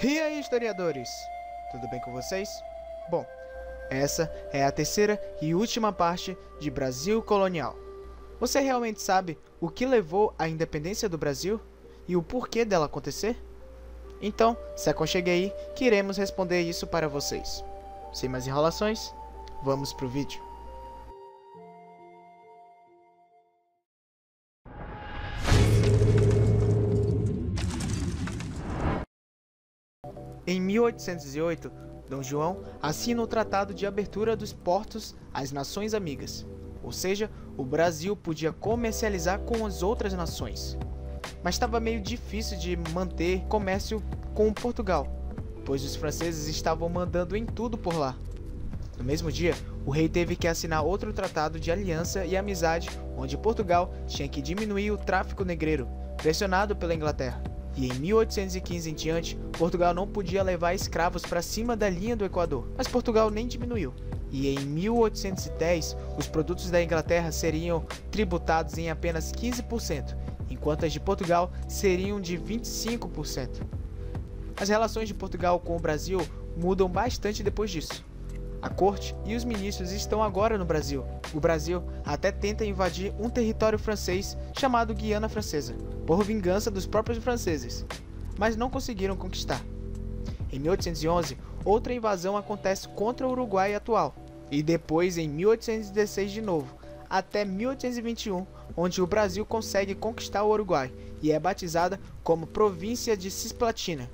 E aí, historiadores? Tudo bem com vocês? Bom, essa é a terceira e última parte de Brasil Colonial. Você realmente sabe o que levou à independência do Brasil e o porquê dela acontecer? Então, se aconchegue aí que iremos responder isso para vocês. Sem mais enrolações, vamos pro vídeo. Em 1808, Dom João assina o Tratado de Abertura dos Portos às Nações Amigas, ou seja, o Brasil podia comercializar com as outras nações. Mas estava meio difícil de manter comércio com Portugal, pois os franceses estavam mandando em tudo por lá. No mesmo dia, o rei teve que assinar outro tratado de aliança e amizade, onde Portugal tinha que diminuir o tráfico negreiro, pressionado pela Inglaterra. E em 1815 em diante, Portugal não podia levar escravos para cima da linha do Equador, mas Portugal nem diminuiu. E em 1810, os produtos da Inglaterra seriam tributados em apenas 15%, enquanto as de Portugal seriam de 25%. As relações de Portugal com o Brasil mudam bastante depois disso. A corte e os ministros estão agora no Brasil. O Brasil até tenta invadir um território francês chamado Guiana Francesa, por vingança dos próprios franceses, mas não conseguiram conquistar. Em 1811, outra invasão acontece contra o Uruguai atual, e depois em 1816 de novo, até 1821, onde o Brasil consegue conquistar o Uruguai e é batizada como Província de Cisplatina.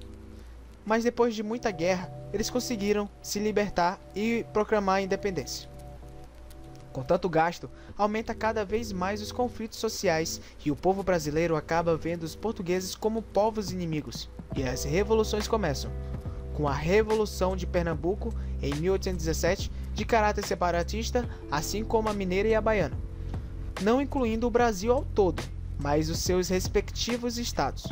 Mas depois de muita guerra, eles conseguiram se libertar e proclamar a independência. Com tanto gasto, aumenta cada vez mais os conflitos sociais e o povo brasileiro acaba vendo os portugueses como povos inimigos. E as revoluções começam, com a Revolução de Pernambuco em 1817, de caráter separatista, assim como a mineira e a baiana, não incluindo o Brasil ao todo, mas os seus respectivos estados.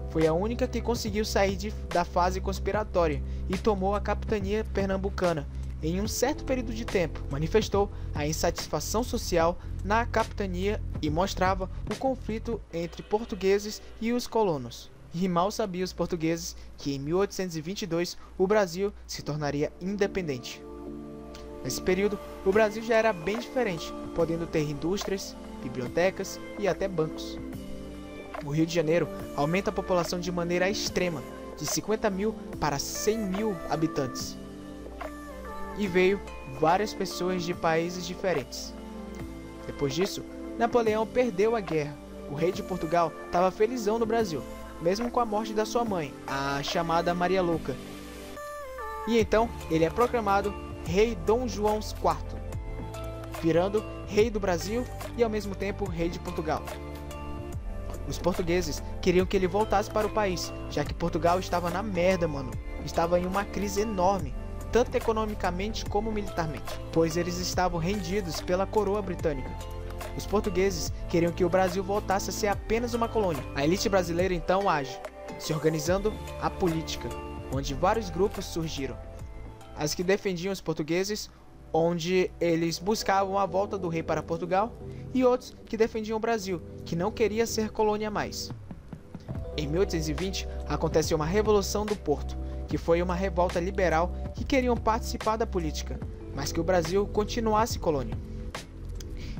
Foi a única que conseguiu sair da fase conspiratória e tomou a capitania pernambucana em um certo período de tempo. Manifestou a insatisfação social na capitania e mostrava o conflito entre portugueses e os colonos. E mal sabiam os portugueses que em 1822 o Brasil se tornaria independente. Nesse período, o Brasil já era bem diferente, podendo ter indústrias, bibliotecas e até bancos. O Rio de Janeiro aumenta a população de maneira extrema, de 50 mil para 100 mil habitantes. E veio várias pessoas de países diferentes. Depois disso, Napoleão perdeu a guerra. O rei de Portugal estava felizão no Brasil, mesmo com a morte da sua mãe, a chamada Maria Louca. E então ele é proclamado Rei Dom João IV, virando rei do Brasil e ao mesmo tempo rei de Portugal. Os portugueses queriam que ele voltasse para o país, já que Portugal estava na merda, mano. Estava em uma crise enorme, tanto economicamente como militarmente, pois eles estavam rendidos pela coroa britânica. Os portugueses queriam que o Brasil voltasse a ser apenas uma colônia. A elite brasileira então age, se organizando a política, onde vários grupos surgiram. As que defendiam os portugueses, onde eles buscavam a volta do rei para Portugal, e outros que defendiam o Brasil, que não queria ser colônia mais. Em 1820, aconteceu uma Revolução do Porto, que foi uma revolta liberal que queriam participar da política, mas que o Brasil continuasse colônia.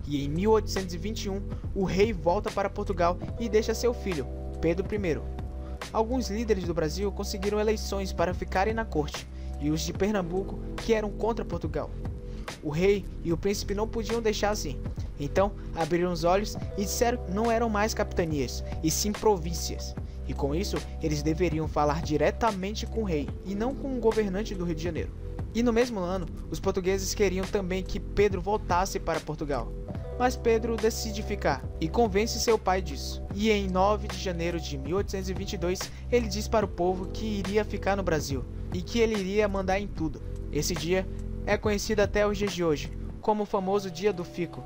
E em 1821, o rei volta para Portugal e deixa seu filho, Pedro I. Alguns líderes do Brasil conseguiram eleições para ficarem na corte, e os de Pernambuco, que eram contra Portugal. O rei e o príncipe não podiam deixar assim, então abriram os olhos e disseram que não eram mais capitanias, e sim províncias, e com isso eles deveriam falar diretamente com o rei, e não com o governante do Rio de Janeiro. E no mesmo ano, os portugueses queriam também que Pedro voltasse para Portugal, mas Pedro decide ficar, e convence seu pai disso. E em 9 de janeiro de 1822, ele diz para o povo que iria ficar no Brasil, e que ele iria mandar em tudo. Esse dia é conhecido até os dias de hoje como o famoso Dia do Fico.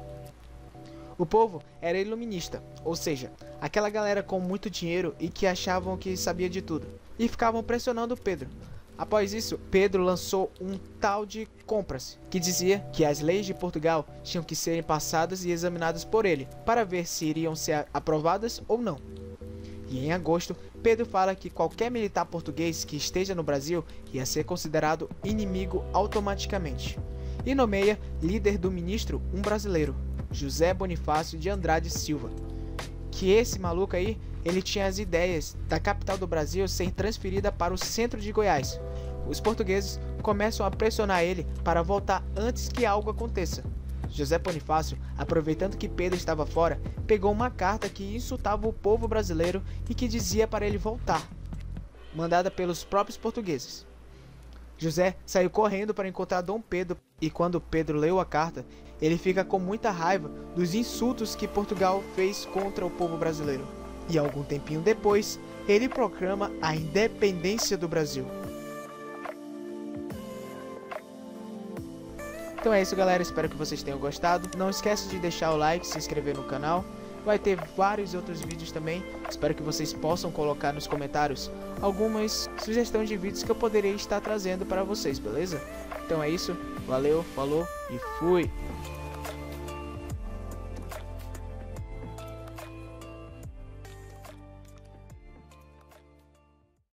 O povo era iluminista, ou seja, aquela galera com muito dinheiro e que achavam que sabia de tudo, e ficavam pressionando Pedro. Após isso, Pedro lançou um tal de Compras, que dizia que as leis de Portugal tinham que serem passadas e examinadas por ele, para ver se iriam ser aprovadas ou não. E em agosto, Pedro fala que qualquer militar português que esteja no Brasil ia ser considerado inimigo automaticamente. E nomeia líder do ministro um brasileiro, José Bonifácio de Andrade Silva. Que esse maluco aí, ele tinha as ideias da capital do Brasil ser transferida para o centro de Goiás. Os portugueses começam a pressionar ele para voltar antes que algo aconteça. José Bonifácio, aproveitando que Pedro estava fora, pegou uma carta que insultava o povo brasileiro e que dizia para ele voltar, mandada pelos próprios portugueses. José saiu correndo para encontrar Dom Pedro e quando Pedro leu a carta, ele fica com muita raiva dos insultos que Portugal fez contra o povo brasileiro. E algum tempinho depois, ele proclama a independência do Brasil. Então é isso, galera, espero que vocês tenham gostado. Não esquece de deixar o like, se inscrever no canal. Vai ter vários outros vídeos também. Espero que vocês possam colocar nos comentários algumas sugestões de vídeos que eu poderia estar trazendo para vocês, beleza? Então é isso, valeu, falou e fui!